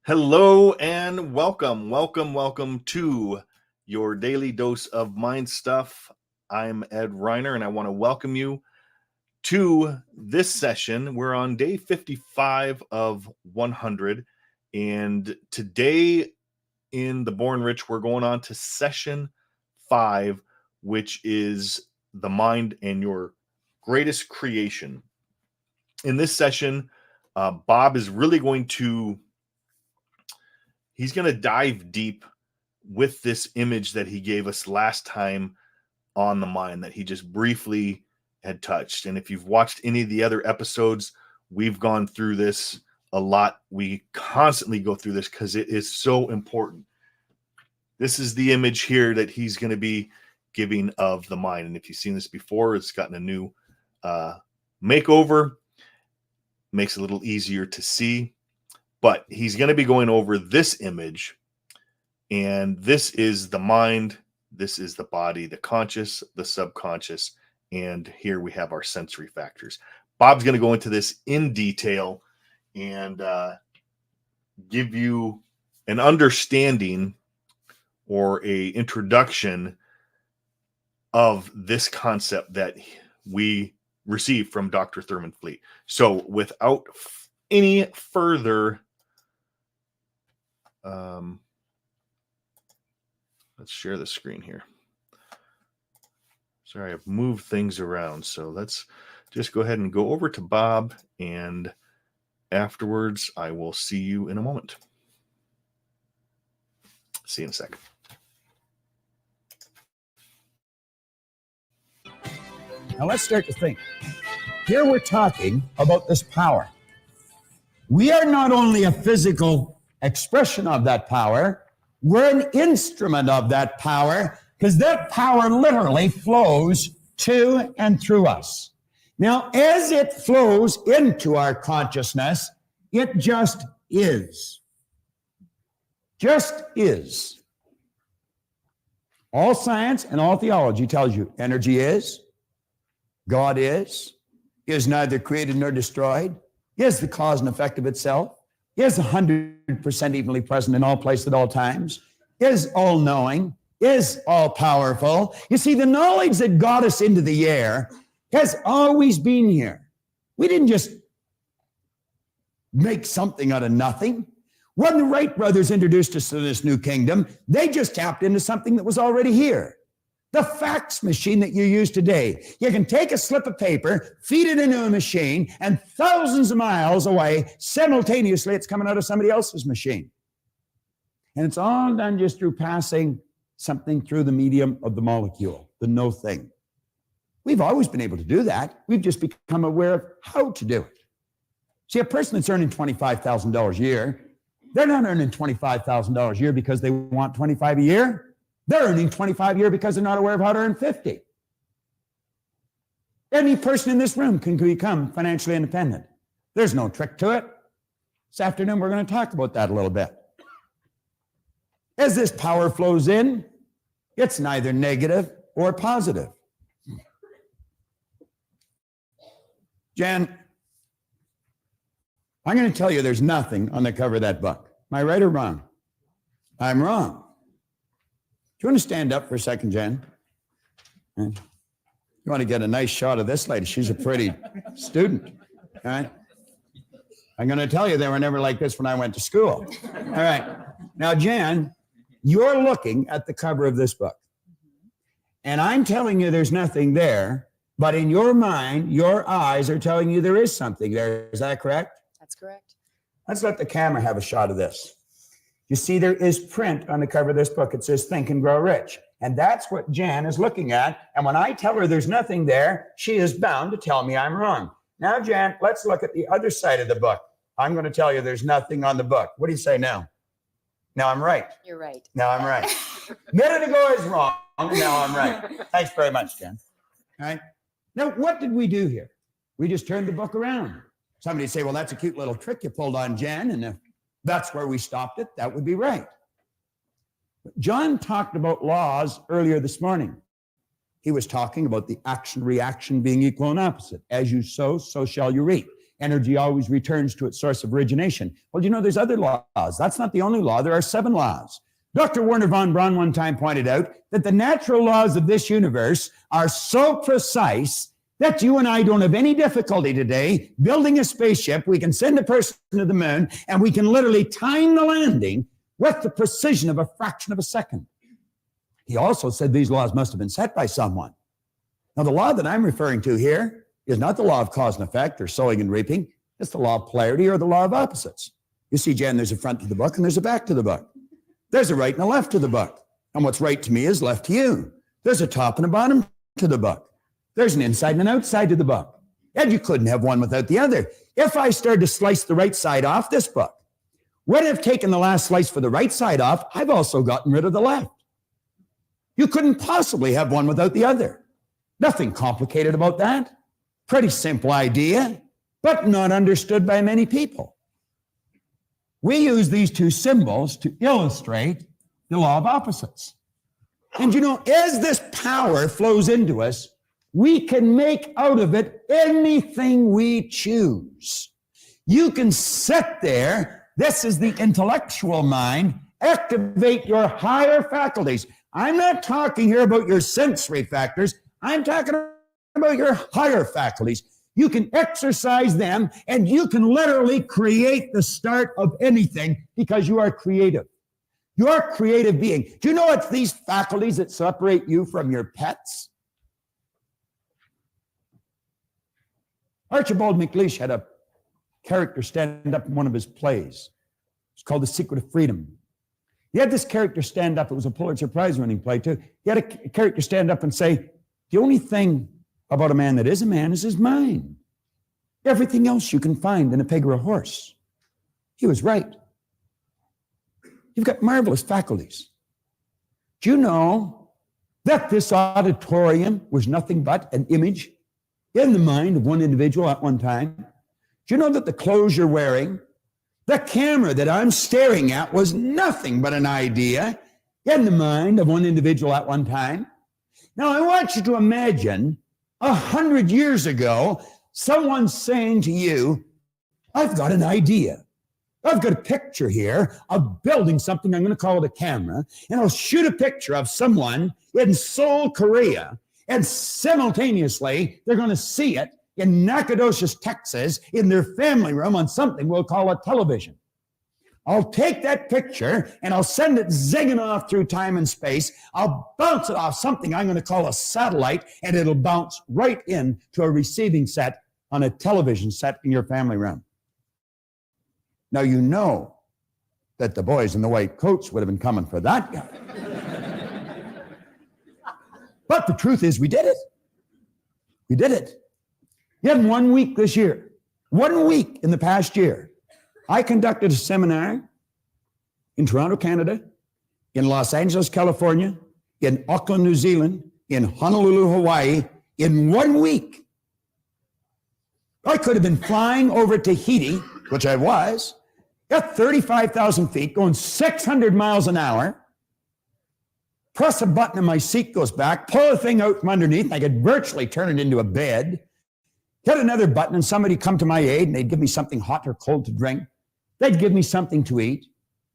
Hello and welcome to your daily dose of mind stuff. I'm Ed Reiner and I want to welcome you to this session. We're on day 55 of 100, and today in the Born Rich, we're going on to session 5, which is the mind and your greatest creation. In this session, Bob is really going to He's going to dive deep with this image that he gave us last time on the mind that he just briefly had touched. And if you've watched any of the other episodes, we've gone through this a lot. We constantly go through this because it is so important. This is the image here that he's going to be giving of the mind. And if you've seen this before, it's gotten a new makeover. Makes it a little easier to see. But he's going to be going over this image, and this is the mind, this is the body, the conscious, the subconscious, and here we have our sensory factors. Bob's going to go into this in detail and give you an understanding or a introduction of this concept that we received from Dr. Thurman Fleet. So without any further let's share the screen here. Sorry, I've moved things around. So let's just go ahead and go over to Bob, and afterwards I will see you in a moment. See you in a second. Now let's start to think. Here we're talking about this power. We are not only a physical expression of that power, we're an instrument of that power, because that power literally flows to and through us. Now, as it flows into our consciousness, it just is. Just is. All science and all theology tells you energy is, God is neither created nor destroyed, is the cause and effect of itself, is 100% evenly present in all places at all times, is all-knowing, is all-powerful. You see, the knowledge that got us into the air has always been here. We didn't just make something out of nothing. When the Wright brothers introduced us to this new kingdom, they just tapped into something that was already here. The fax machine that you use today. You can take a slip of paper, feed it into a machine, and thousands of miles away, simultaneously, it's coming out of somebody else's machine. And it's all done just through passing something through the medium of the molecule, the no thing. We've always been able to do that. We've just become aware of how to do it. See, a person that's earning $25,000 a year, they're not earning $25,000 a year because they want 25 a year. They're earning 25 a year because they're not aware of how to earn 50. Any person in this room can become financially independent. There's no trick to it. This afternoon, we're going to talk about that a little bit. As this power flows in, it's neither negative or positive. Jan, I'm going to tell you there's nothing on the cover of that book. Am I right or wrong? I'm wrong. Do you want to stand up for a second, Jen? You want to get a nice shot of this lady. She's a pretty student. All right. I'm going to tell you they were never like this when I went to school. All right. Now, Jan, you're looking at the cover of this book. And I'm telling you there's nothing there, but in your mind, your eyes are telling you there is something there. Is that correct? That's correct. Let's let the camera have a shot of this. You see, there is print on the cover of this book. It says, Think and Grow Rich. And that's what Jan is looking at. And when I tell her there's nothing there, she is bound to tell me I'm wrong. Now, Jan, let's look at the other side of the book. I'm going to tell you there's nothing on the book. What do you say now? Now I'm right. You're right. Now I'm right. A minute ago I was wrong. Now I'm right. Thanks very much, Jan. All right. Now, what did we do here? We just turned the book around. Somebody say, well, that's a cute little trick you pulled on Jan, and if that's where we stopped it, that would be right. John talked about laws earlier this morning. He was talking about the action-reaction being equal and opposite. As you sow, so shall you reap. Energy always returns to its source of origination. Well, you know, there's other laws. That's not the only law. There are 7 laws. Dr. Werner von Braun one time pointed out that the natural laws of this universe are so precise that you and I don't have any difficulty today building a spaceship. We can send a person to the moon, and we can literally time the landing with the precision of a fraction of a second. He also said these laws must have been set by someone. Now, the law that I'm referring to here is not the law of cause and effect or sowing and reaping. It's the law of polarity or the law of opposites. You see, Jen, there's a front to the book and there's a back to the book. There's a right and a left to the book. And what's right to me is left to you. There's a top and a bottom to the book. There's an inside and an outside to the book. And you couldn't have one without the other. If I started to slice the right side off this book, when I've taken the last slice for the right side off, I've also gotten rid of the left. You couldn't possibly have one without the other. Nothing complicated about that. Pretty simple idea, but not understood by many people. We use these 2 symbols to illustrate the law of opposites. And you know, as this power flows into us, we can make out of it anything we choose. You can sit there, this is the intellectual mind, activate your higher faculties. I'm not talking here about your sensory factors. I'm talking about your higher faculties. You can exercise them, and you can literally create the start of anything because you are creative. You are a creative being. Do you know it's these faculties that separate you from your pets? Archibald MacLeish had a character stand up in one of his plays. It's called The Secret of Freedom. He had this character stand up. It was a Pulitzer Prize winning play too. He had a character stand up and say, the only thing about a man that is a man is his mind. Everything else you can find in a pig or a horse. He was right. You've got marvelous faculties. Do you know that this auditorium was nothing but an image in the mind of one individual at one time? Do you know that the clothes you're wearing, the camera that I'm staring at was nothing but an idea in the mind of one individual at one time? Now, I want you to imagine 100 years ago, someone saying to you, I've got an idea. I've got a picture here of building something. I'm going to call it a camera, and I'll shoot a picture of someone in Seoul, Korea, and simultaneously, they're going to see it in Nacogdoches, Texas, in their family room on something we'll call a television. I'll take that picture and I'll send it zigging off through time and space. I'll bounce it off something I'm going to call a satellite, and it'll bounce right into a receiving set on a television set in your family room. Now, you know that the boys in the white coats would have been coming for that guy. But the truth is, we did it. We did it. Yet in 1 week this year, 1 week in the past year, I conducted a seminar in Toronto, Canada, in Los Angeles, California, in Auckland, New Zealand, in Honolulu, Hawaii, in 1 week. I could have been flying over Tahiti, which I was, at 35,000 feet, going 600 miles an hour, press a button and my seat goes back, pull the thing out from underneath, and I could virtually turn it into a bed, hit another button and somebody come to my aid and they'd give me something hot or cold to drink. They'd give me something to eat.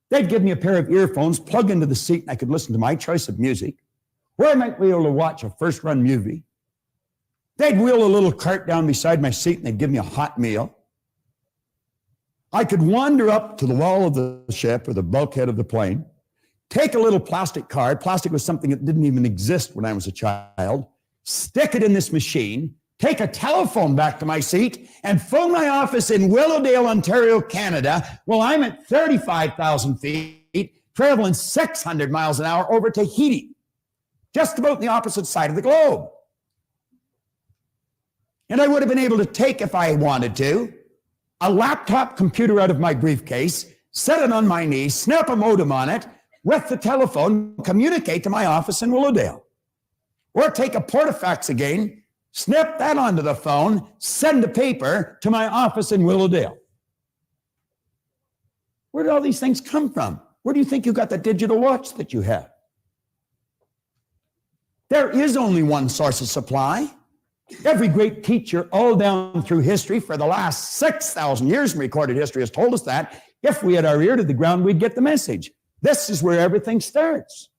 They'd give me a pair of earphones, plug into the seat, and I could listen to my choice of music, or I might be able to watch a first-run movie. They'd wheel a little cart down beside my seat, and they'd give me a hot meal. I could wander up to the wall of the ship or the bulkhead of the plane, take a little plastic card. Plastic was something that didn't even exist when I was a child. Stick it in this machine, take a telephone back to my seat, and phone my office in Willowdale, Ontario, Canada, while I'm at 35,000 feet, traveling 600 miles an hour over Tahiti, just about the opposite side of the globe. And I would have been able to take, if I wanted to, a laptop computer out of my briefcase, set it on my knee, snap a modem on it, with the telephone, communicate to my office in Willowdale. Or take a portafax again, snap that onto the phone, send a paper to my office in Willowdale. Where did all these things come from? Where do you think you got the digital watch that you have? There is only one source of supply. Every great teacher all down through history for the last 6,000 years in recorded history has told us that if we had our ear to the ground, we'd get the message. This is where everything starts.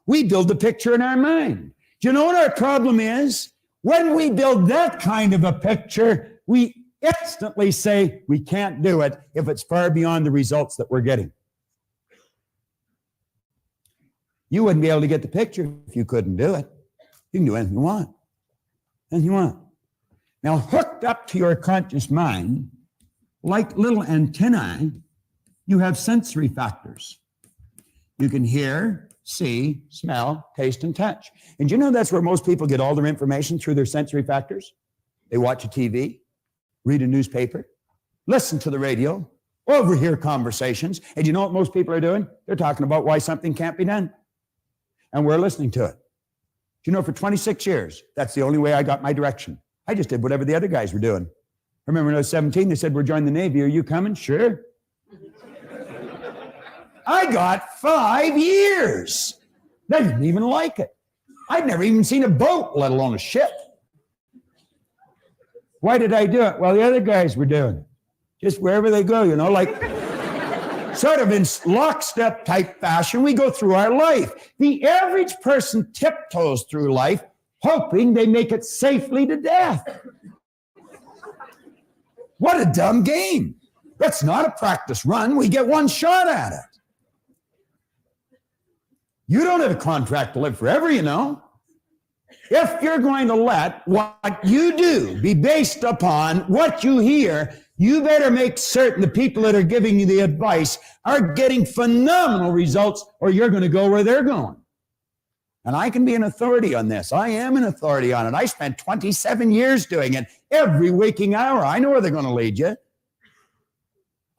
We build the picture in our mind. Do you know what our problem is? When we build that kind of a picture, we instantly say we can't do it if it's far beyond the results that we're getting. You wouldn't be able to get the picture if you couldn't do it. You can do anything you want. Anything you want. Now, hooked up to your conscious mind, like little antennae, you have sensory factors. You can hear, see, smell, taste, and touch. And do you know that's where most people get all their information, through their sensory factors? They watch a TV, read a newspaper, listen to the radio, overhear conversations. And you know what most people are doing? They're talking about why something can't be done. And we're listening to it. Do you know, for 26 years, that's the only way I got my direction. I just did whatever the other guys were doing. I remember when I was 17, they said, we're joining the Navy. Are you coming? Sure. I got 5 years. They didn't even like it. I'd never even seen a boat, let alone a ship. Why did I do it? Well, the other guys were doing it. Just wherever they go, you know, like sort of in lockstep type fashion, we go through our life. The average person tiptoes through life, hoping they make it safely to death. What a dumb game. That's not a practice run. We get one shot at it. You don't have a contract to live forever, you know. If you're going to let what you do be based upon what you hear, you better make certain the people that are giving you the advice are getting phenomenal results, or you're going to go where they're going. And I can be an authority on this. I am an authority on it. I spent 27 years doing it every waking hour. I know where they're going to lead you.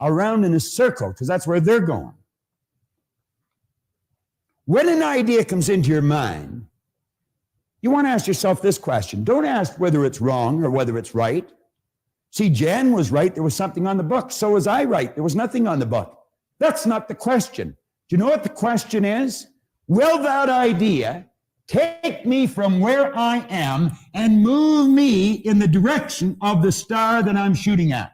Around in a circle, because that's where they're going. When an idea comes into your mind, you want to ask yourself this question. Don't ask whether it's wrong or whether it's right. See, Jan was right. There was something on the book. So was I right. There was nothing on the book. That's not the question. Do you know what the question is? Will that idea take me from where I am and move me in the direction of the star that I'm shooting at?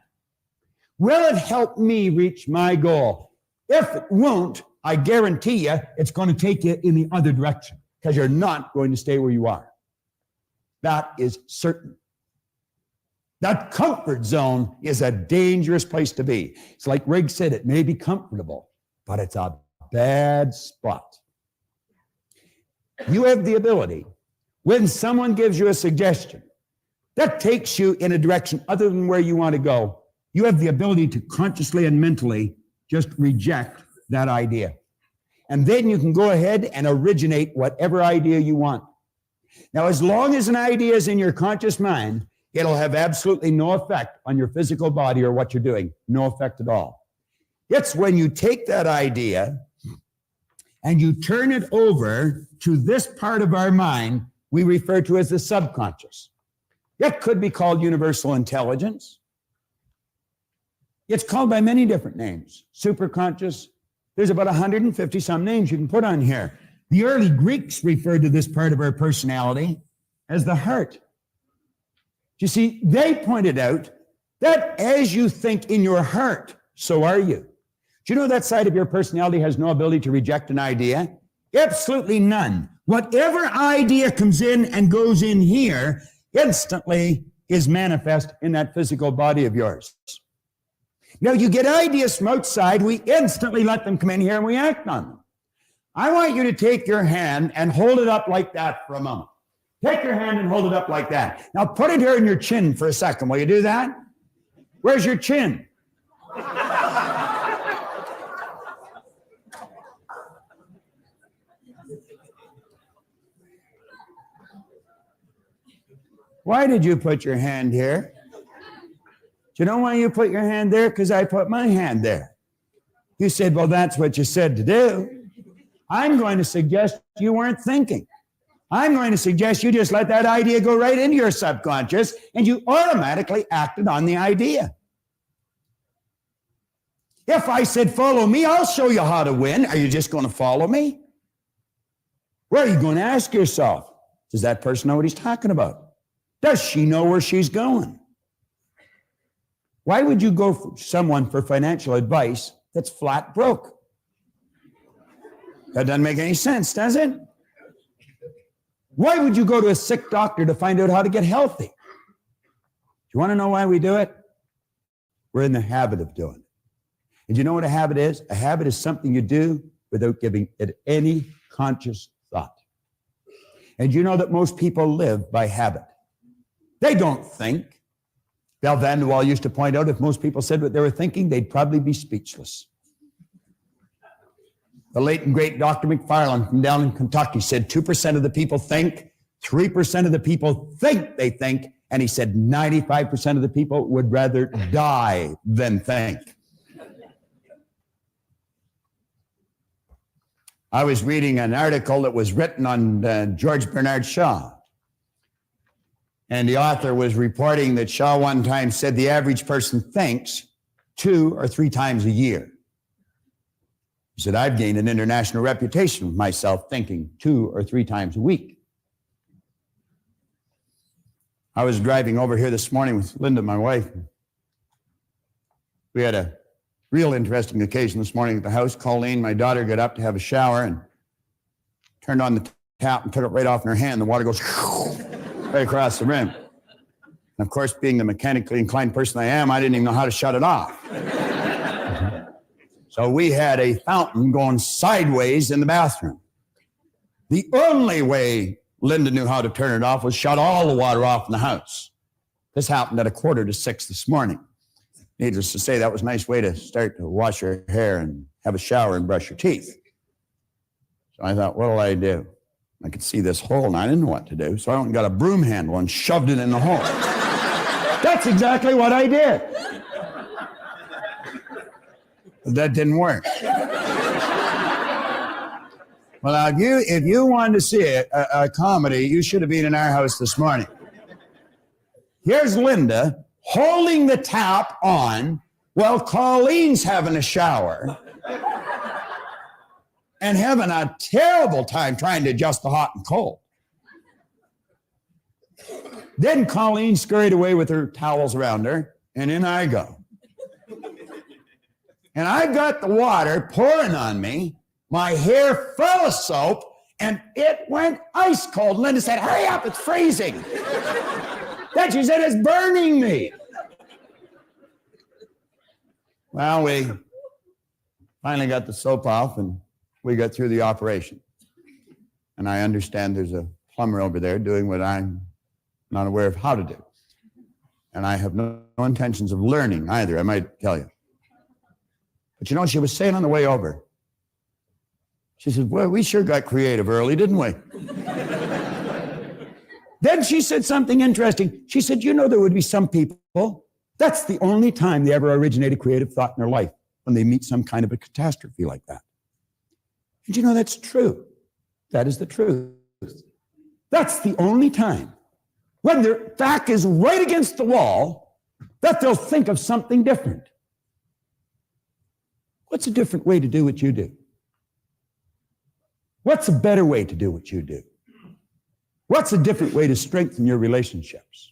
Will it help me reach my goal? If it won't, I guarantee you it's going to take you in the other direction, because you're not going to stay where you are. That is certain. That comfort zone is a dangerous place to be. It's like Riggs said, it may be comfortable, but it's a bad spot. You have the ability, when someone gives you a suggestion that takes you in a direction other than where you want to go, you have the ability to consciously and mentally just reject that idea. And then you can go ahead and originate whatever idea you want. Now, as long as an idea is in your conscious mind, it'll have absolutely no effect on your physical body or what you're doing. No effect at all. It's when you take that idea and you turn it over to this part of our mind we refer to as the subconscious. It could be called universal intelligence. It's called by many different names. Superconscious. There's about 150 some names you can put on here. The early Greeks referred to this part of our personality as the heart. You see, they pointed out that as you think in your heart, so are you. Do you know that side of your personality has no ability to reject an idea? Absolutely none. Whatever idea comes in and goes in here instantly is manifest in that physical body of yours. Now, you get ideas from outside, we instantly let them come in here and we act on them. I want you to take your hand and hold it up like that for a moment. Take your hand and hold it up like that. Now, put it here in your chin for a second. Will you do that? Where's your chin? Why did you put your hand here? Do you know why you put your hand there? Because I put my hand there. You said, well, that's what you said to do. I'm going to suggest you weren't thinking. I'm going to suggest you just let that idea go right into your subconscious and you automatically acted on the idea. If I said, follow me, I'll show you how to win. Are you just going to follow me? Well, are you going to ask yourself, does that person know what he's talking about? Does she know where she's going? Why would you go for someone for financial advice that's flat broke? That doesn't make any sense, does it? Why would you go to a sick doctor to find out how to get healthy? Do you want to know why we do it? We're in the habit of doing it. And you know what a habit is? A habit is something you do without giving it any conscious thought. And you know that most people live by habit. They don't think. Bell Vanderwall used to point out if most people said what they were thinking, they'd probably be speechless. The late and great Dr. McFarland from down in Kentucky said 2% of the people think, 3% of the people think they think, and he said 95% of the people would rather die than think. I was reading an article that was written on George Bernard Shaw. And the author was reporting that Shaw one time said the average person thinks 2 or 3 times a year. He said, I've gained an international reputation with myself thinking 2 or 3 times a week. I was driving over here this morning with Linda, my wife. We had a real interesting occasion this morning at the house. Colleen, my daughter, got up to have a shower and turned on the tap and took it right off in her hand. The water goes right across the rim. And of course, being the mechanically inclined person I am, I didn't even know how to shut it off. So we had a fountain going sideways in the bathroom. The only way Linda knew how to turn it off was shut all the water off in the house. This happened at 5:45 this morning. Needless to say, that was a nice way to start to wash your hair and have a shower and brush your teeth. So I thought, what'll I do? I could see this hole and I didn't know what to do. So I went and got a broom handle and shoved it in the hole. That's exactly what I did. But that didn't work. Well, if you wanted to see a comedy, you should have been in our house this morning. Here's Linda holding the tap on while Colleen's having a shower and having a terrible time trying to adjust the hot and cold. Then Colleen scurried away with her towels around her, and in I go. And I got the water pouring on me, my hair full of soap, and it went ice cold. Linda said, hurry up, it's freezing. Then she said, it's burning me. Well, we finally got the soap off and we got through the operation. And I understand there's a plumber over there doing what I'm not aware of how to do. And I have no intentions of learning either, I might tell you. But you know what she was saying on the way over? She said, well, we sure got creative early, didn't we? Then she said something interesting. She said, you know, there would be some people, that's the only time they ever originate a creative thought in their life, when they meet some kind of a catastrophe like that. And you know, that's true. That is the truth. That's the only time when their back is right against the wall that they'll think of something different. What's a different way to do what you do? What's a better way to do what you do? What's a different way to strengthen your relationships?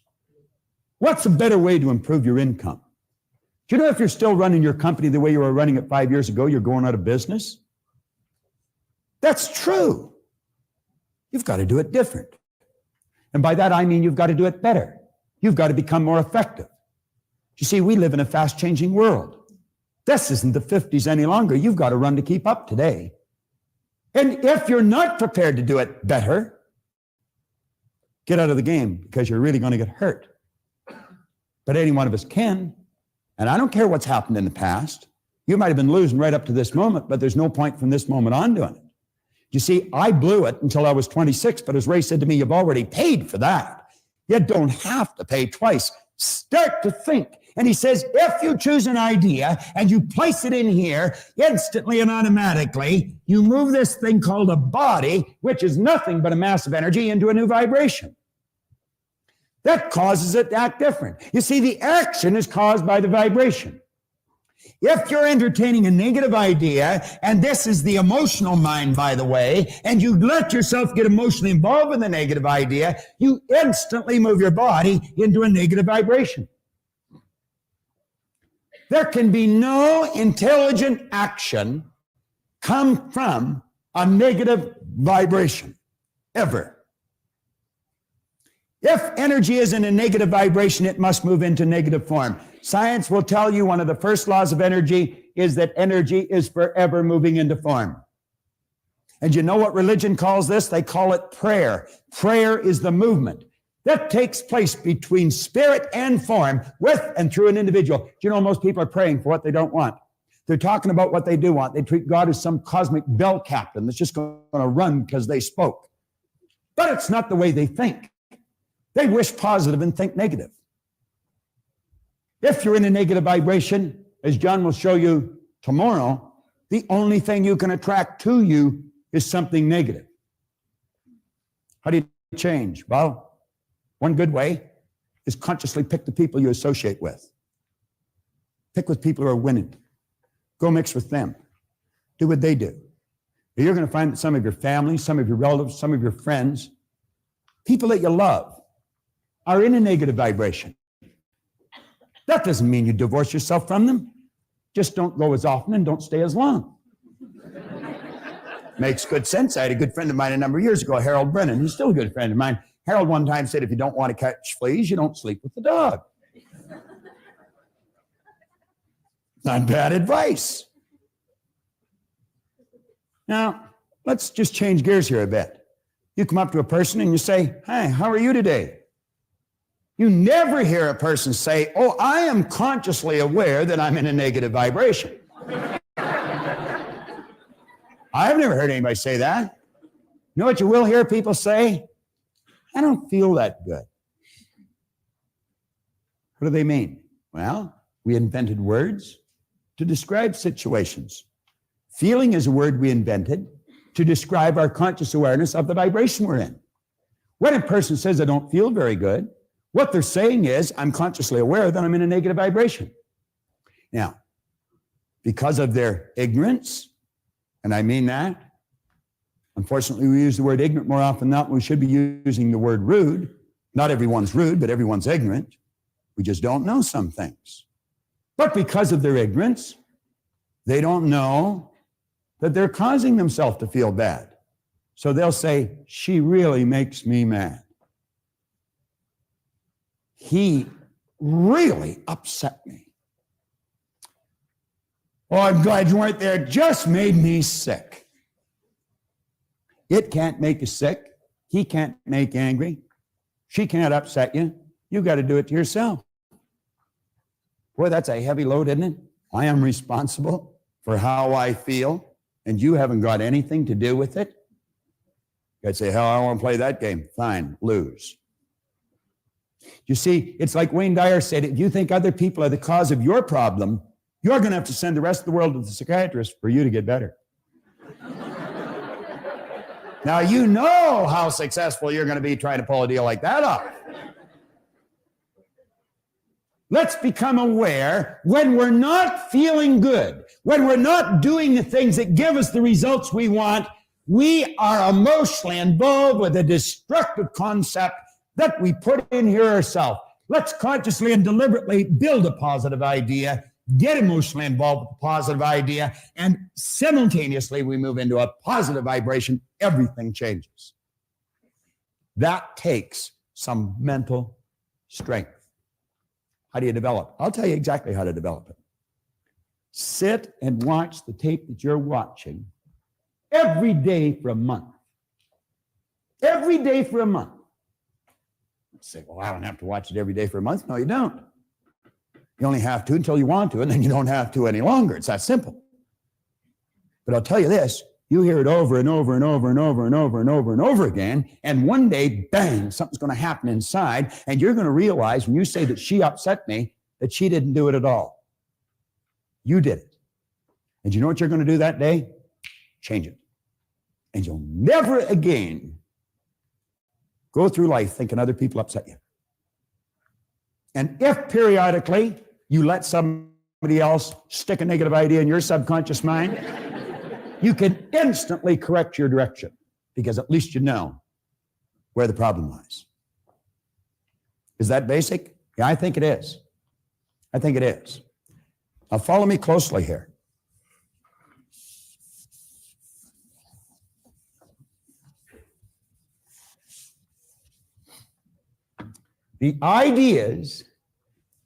What's a better way to improve your income? Do you know if you're still running your company the way you were running it 5 years ago, you're going out of business? That's true. You've got to do it different. And by that, I mean you've got to do it better. You've got to become more effective. You see, we live in a fast-changing world. This isn't the 50s any longer. You've got to run to keep up today. And if you're not prepared to do it better, get out of the game because you're really going to get hurt. But any one of us can. And I don't care what's happened in the past. You might have been losing right up to this moment, but there's no point from this moment on doing it. You see, I blew it until I was 26, but as Ray said to me, you've already paid for that. You don't have to pay twice. Start to think. And he says, if you choose an idea and you place it in here, instantly and automatically, you move this thing called a body, which is nothing but a mass of energy, into a new vibration. That causes it to act different. You see, the action is caused by the vibration. If you're entertaining a negative idea, and this is the emotional mind, by the way, and you let yourself get emotionally involved in the negative idea, you instantly move your body into a negative vibration. There can be no intelligent action come from a negative vibration, ever. If energy is in a negative vibration, it must move into negative form. Science will tell you one of the first laws of energy is that energy is forever moving into form. And you know what religion calls this? They call it prayer. Prayer is the movement that takes place between spirit and form with and through an individual. Do you know most people are praying for what they don't want? They're talking about what they do want. They treat God as some cosmic bell captain that's just going to run because they spoke. But it's not the way they think. They wish positive and think negative. If you're in a negative vibration, as John will show you tomorrow, the only thing you can attract to you is something negative. How do you change? Well, one good way is consciously pick the people you associate with. Pick with people who are winning. Go mix with them. Do what they do. You're going to find that some of your family, some of your relatives, some of your friends, people that you love, are in a negative vibration. That doesn't mean you divorce yourself from them. Just don't go as often and don't stay as long. Makes good sense. I had a good friend of mine a number of years ago, Harold Brennan. He's still a good friend of mine. Harold one time said, if you don't want to catch fleas, you don't sleep with the dog. Not bad advice. Now, let's just change gears here a bit. You come up to a person and you say, hi, how are you today? You never hear a person say, oh, I am consciously aware that I'm in a negative vibration. I've never heard anybody say that. You know what you will hear people say? I don't feel that good. What do they mean? Well, we invented words to describe situations. Feeling is a word we invented to describe our conscious awareness of the vibration we're in. When a person says, I don't feel very good, what they're saying is, I'm consciously aware that I'm in a negative vibration. Now, because of their ignorance, and I mean that, unfortunately, we use the word ignorant more often than not. We should be using the word rude. Not everyone's rude, but everyone's ignorant. We just don't know some things. But because of their ignorance, they don't know that they're causing themselves to feel bad. So they'll say, she really makes me mad. He really upset me. Oh, I'm glad you weren't there. It just made me sick. It can't make you sick. He can't make you angry. She can't upset you. You got to do it to yourself. Boy, that's a heavy load, isn't it? I am responsible for how I feel, and you haven't got anything to do with it. I'd say, hell, I don't want to play that game. Fine, lose. You see, it's like Wayne Dyer said, if you think other people are the cause of your problem, you're going to have to send the rest of the world to the psychiatrist for you to get better. Now, you know how successful you're going to be trying to pull a deal like that off. Let's become aware when we're not feeling good, when we're not doing the things that give us the results we want, we are emotionally involved with a destructive concept that we put in here ourselves. Let's consciously and deliberately build a positive idea, get emotionally involved with a positive idea, and simultaneously we move into a positive vibration. Everything changes. That takes some mental strength. How do you develop? I'll tell you exactly how to develop it. Sit and watch the tape that you're watching every day for a month. Every day for a month. You say, well, I don't have to watch it every day for a month. No, you don't. You only have to until you want to, and then you don't have to any longer. It's that simple. But I'll tell you this, you hear it over and over and over and over and over and over and over again, and one day, bang, something's going to happen inside, and you're going to realize when you say that she upset me, that she didn't do it at all. You did it. And you know what you're going to do that day? Change it. And you'll never again go through life thinking other people upset you. And if periodically you let somebody somebody else stick a negative idea in your subconscious mind, you can instantly correct your direction because at least you know where the problem lies. Is that basic? Yeah, I think it is. I think it is. Now follow me closely here. The ideas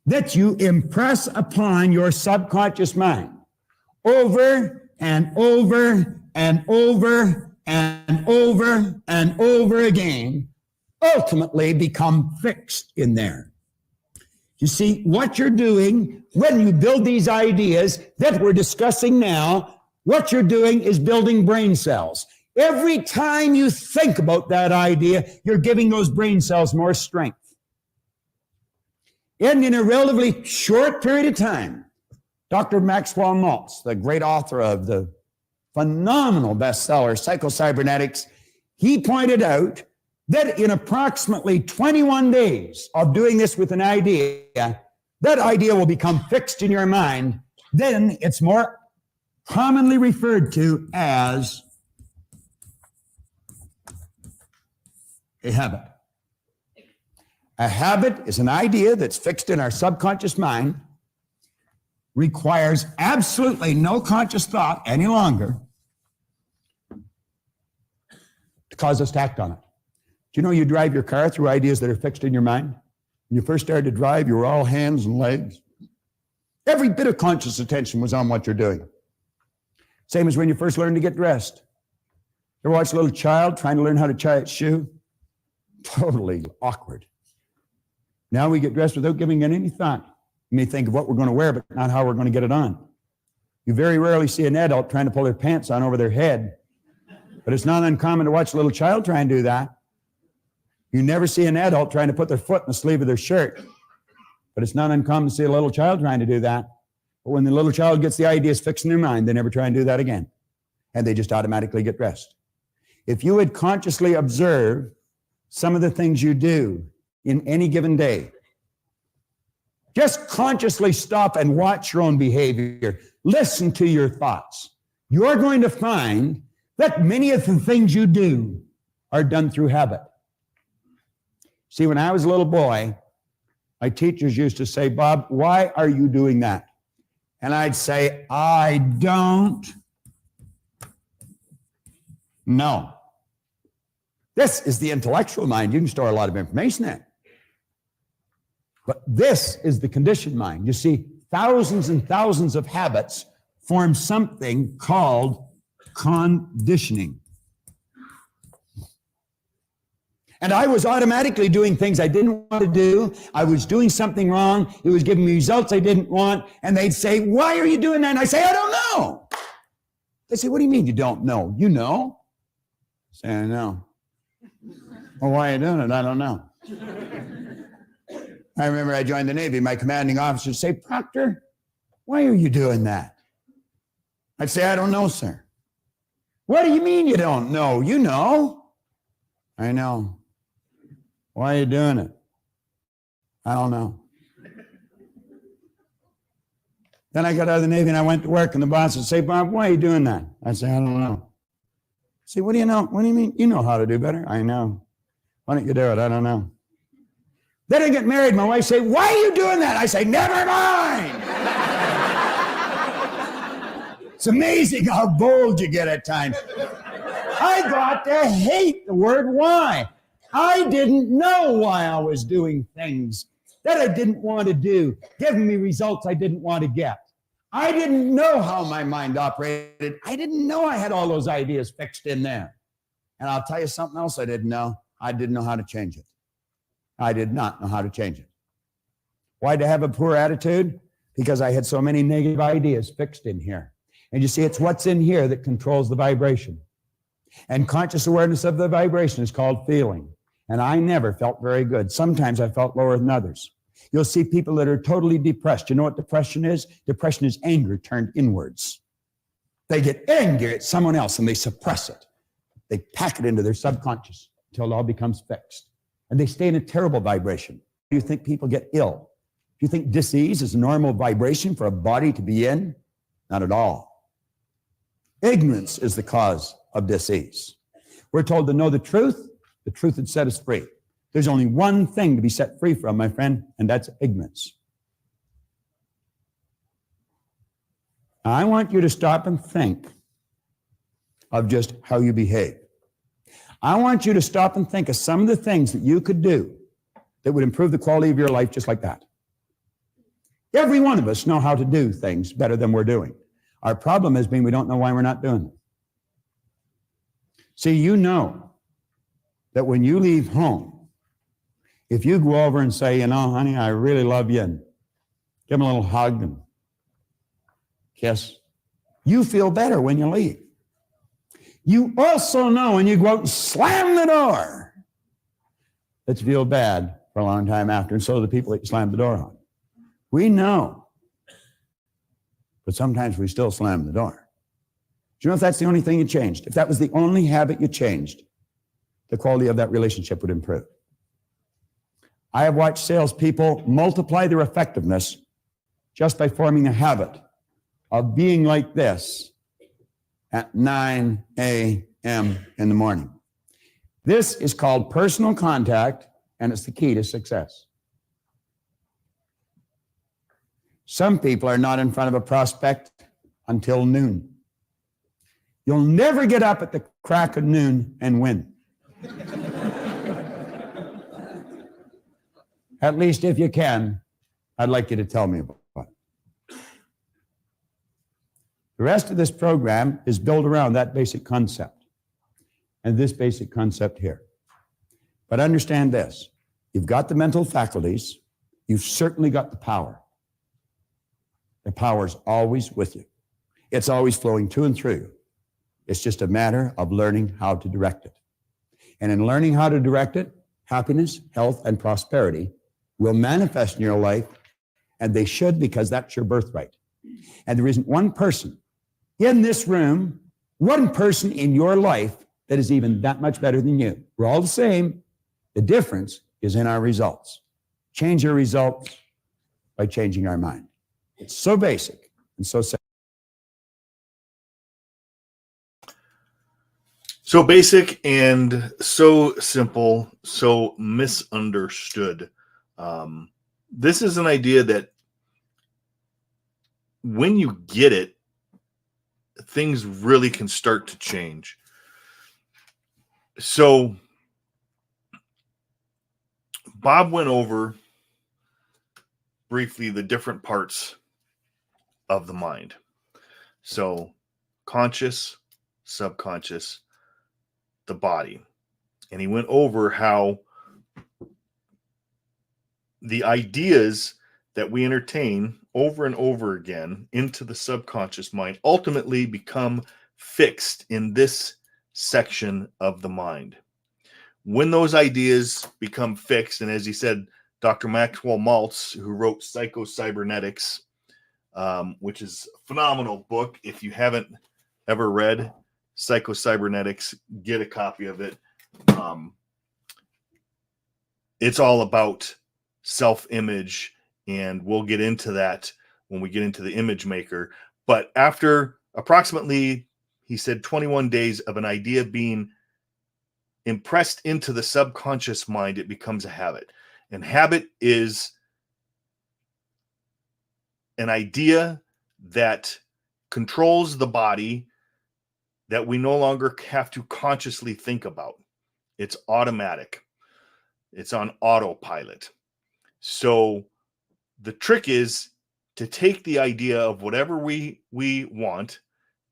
that you impress upon your subconscious mind over and over and over and over and over again ultimately become fixed in there. You see, what you're doing when you build these ideas that we're discussing now, what you're doing is building brain cells. Every time you think about that idea, you're giving those brain cells more strength. And in a relatively short period of time, Dr. Maxwell Maltz, the great author of the phenomenal bestseller, Psycho-Cybernetics, he pointed out that in approximately 21 days of doing this with an idea, that idea will become fixed in your mind. Then it's more commonly referred to as a habit. A habit is an idea that's fixed in our subconscious mind, requires absolutely no conscious thought any longer to cause us to act on it. Do you know you drive your car through ideas that are fixed in your mind? When you first started to drive, you were all hands and legs. Every bit of conscious attention was on what you're doing. Same as when you first learned to get dressed. You ever watch a little child trying to learn how to tie its shoe? Totally awkward. Now we get dressed without giving it any thought. You may think of what we're going to wear, but not how we're going to get it on. You very rarely see an adult trying to pull their pants on over their head, but it's not uncommon to watch a little child try and do that. You never see an adult trying to put their foot in the sleeve of their shirt, but it's not uncommon to see a little child trying to do that. But when the little child gets the ideas fixed in their mind, they never try and do that again, and they just automatically get dressed. If you would consciously observe some of the things you do in any given day, just consciously stop and watch your own behavior. Listen to your thoughts. You're going to find that many of the things you do are done through habit. See, when I was a little boy, my teachers used to say, "Bob, why are you doing that?" And I'd say, "I don't know." This is the intellectual mind. You can store a lot of information in. But this is the conditioned mind. You see, thousands and thousands of habits form something called conditioning. And I was automatically doing things I didn't want to do. I was doing something wrong. It was giving me results I didn't want. And they'd say, "Why are you doing that?" And I say, "I don't know." They say, "What do you mean you don't know?" "You know." I say, "I know." "Well, why are you doing it?" "I don't know." I remember I joined the Navy. My commanding officer would say, "Proctor, why are you doing that?" I'd say, "I don't know, sir." "What do you mean you don't know?" "You know." "I know." "Why are you doing it?" "I don't know." Then I got out of the Navy and I went to work, and the boss would say, "Bob, why are you doing that?" I'd say, "I don't know." "See, what do you know? What do you mean? You know how to do better." "I know." "Why don't you do it?" "I don't know." Then I get married. My wife say, "Why are you doing that?" I say, "Never mind." It's amazing how bold you get at times. I got to hate the word why. I didn't know why I was doing things that I didn't want to do, giving me results I didn't want to get. I didn't know how my mind operated. I didn't know I had all those ideas fixed in there. And I'll tell you something else I didn't know. I didn't know how to change it. I did not know how to change it. Why did I have a poor attitude? Because I had so many negative ideas fixed in here. And you see, it's what's in here that controls the vibration. And conscious awareness of the vibration is called feeling. And I never felt very good. Sometimes I felt lower than others. You'll see people that are totally depressed. You know what depression is? Depression is anger turned inwards. They get angry at someone else and they suppress it. They pack it into their subconscious until it all becomes fixed. And they stay in a terrible vibration. Do you think people get ill? you think disease is a normal vibration for a body to be in? Not at all. Ignorance is the cause of disease. We're told to know the truth would set us free. There's only one thing to be set free from, my friend, and that's ignorance. Now, I want you to stop and think of just how you behave. I want you to stop and think of some of the things that you could do that would improve the quality of your life just like that. Every one of us know how to do things better than we're doing. Our problem has been we don't know why we're not doing them. See, you know that when you leave home, if you go over and say, honey, I really love you, and give them a little hug and kiss, you feel better when you leave. You also know when you go out and slam the door that you feel bad for a long time after, and so do the people that you slammed the door on. We know, but sometimes we still slam the door. Do you know if that's the only thing you changed? If that was the only habit you changed, the quality of that relationship would improve. I have watched salespeople multiply their effectiveness just by forming a habit of being like this at 9 a.m. in the morning. This is called personal contact, and it's the key to success. Some people are not in front of a prospect until noon. You'll never get up at the crack of noon and win. At least if you can, I'd like you to tell me about it. The rest of this program is built around that basic concept and this basic concept here. But understand this, you've got the mental faculties, you've certainly got the power. The power's always with you. It's always flowing to and through you. It's just a matter of learning how to direct it. And in learning how to direct it, happiness, health, and prosperity will manifest in your life, and they should, because that's your birthright. And there isn't one person in this room, one person in your life that is even that much better than you. We're all the same. The difference is in our results. Change your results by changing our mind. It's so basic and so simple. So basic and so simple, so misunderstood. This is an idea that when you get it, things really can start to change. So Bob went over briefly the different parts of the mind. So conscious, subconscious, the body. And he went over how the ideas that we entertain over and over again into the subconscious mind ultimately become fixed in this section of the mind. When those ideas become fixed, and as he said, Dr. Maxwell Maltz, who wrote Psycho-Cybernetics, which is a phenomenal book. If you haven't ever read Psycho-Cybernetics, get a copy of it. It's all about self-image, and we'll get into that when we get into the image maker. But after approximately, he said, 21 days of an idea being impressed into the subconscious mind, it becomes a habit. And habit is an idea that controls the body that we no longer have to consciously think about. It's automatic. It's on autopilot. So the trick is to take the idea of whatever we want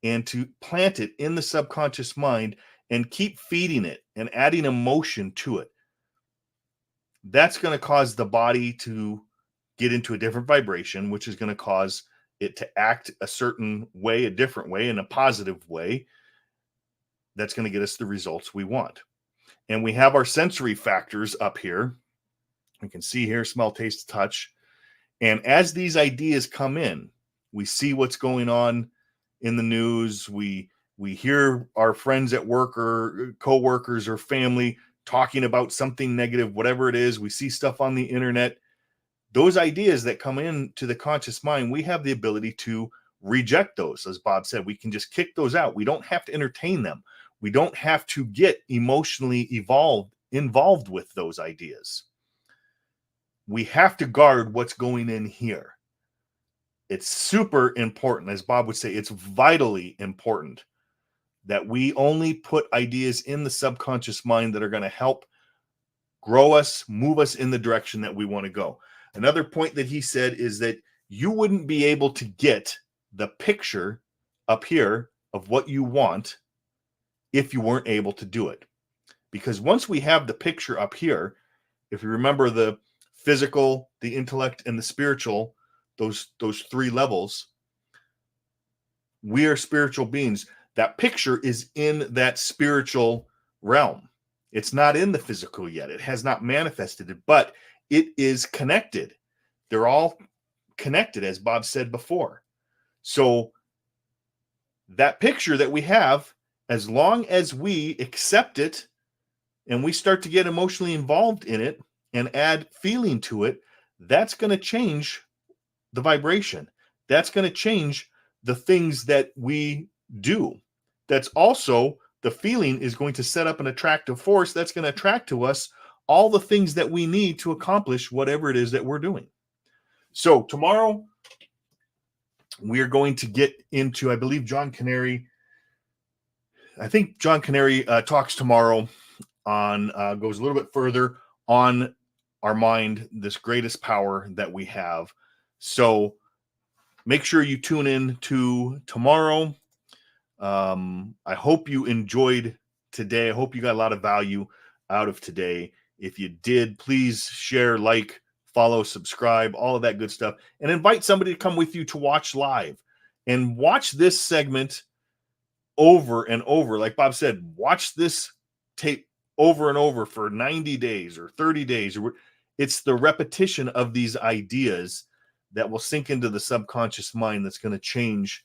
and to plant it in the subconscious mind and keep feeding it and adding emotion to it. That's going to cause the body to get into a different vibration, which is going to cause it to act a certain way, a different way, in a positive way. That's going to get us the results we want. And we have our sensory factors up here. We can see here, smell, taste, touch. And as these ideas come in, we see what's going on in the news. We hear our friends at work or coworkers or family talking about something negative, whatever it is. We see stuff on the internet. those ideas that come into the conscious mind, we have the ability to reject those. As Bob said, we can just kick those out. We don't have to entertain them. We don't have to get emotionally involved with those ideas. We have to guard what's going in here. It's super important, as Bob would say, it's vitally important that we only put ideas in the subconscious mind that are going to help grow us, move us in the direction that we want to go. Another point that he said is that you wouldn't be able to get the picture up here of what you want if you weren't able to do it. Because once we have the picture up here, if you remember the physical, the intellect, and the spiritual, those three levels, we are spiritual beings. That picture is in that spiritual realm. It's not in the physical yet. It has not manifested it, but it is connected. They're all connected, as Bob said before. So that picture that we have, as long as we accept it and we start to get emotionally involved in it and add feeling to it, that's going to change the vibration. That's going to change the things that we do. That's also, the feeling is going to set up an attractive force that's going to attract to us all the things that we need to accomplish whatever it is that we're doing. So tomorrow, we are going to get into, I believe, John Canary. I think John Canary talks tomorrow on, goes a little bit further on our mind, this greatest power that we have. So make sure you tune in to tomorrow. I hope you enjoyed today. I hope you got a lot of value out of today. If you did, please share, like, follow, subscribe, all of that good stuff, and invite somebody to come with you to watch live and watch this segment over and over. Like Bob said, watch this tape over and over for 90 days or 30 days. It's the repetition of these ideas that will sink into the subconscious mind that's going to change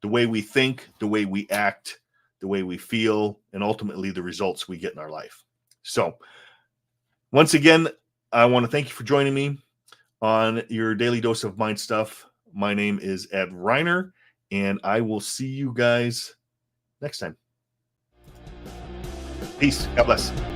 the way we think, the way we act, the way we feel, and ultimately the results we get in our life. So once again, I want to thank you for joining me on your daily dose of mind stuff. My name is Ed Reiner, and I will see you guys next time. Peace. God bless.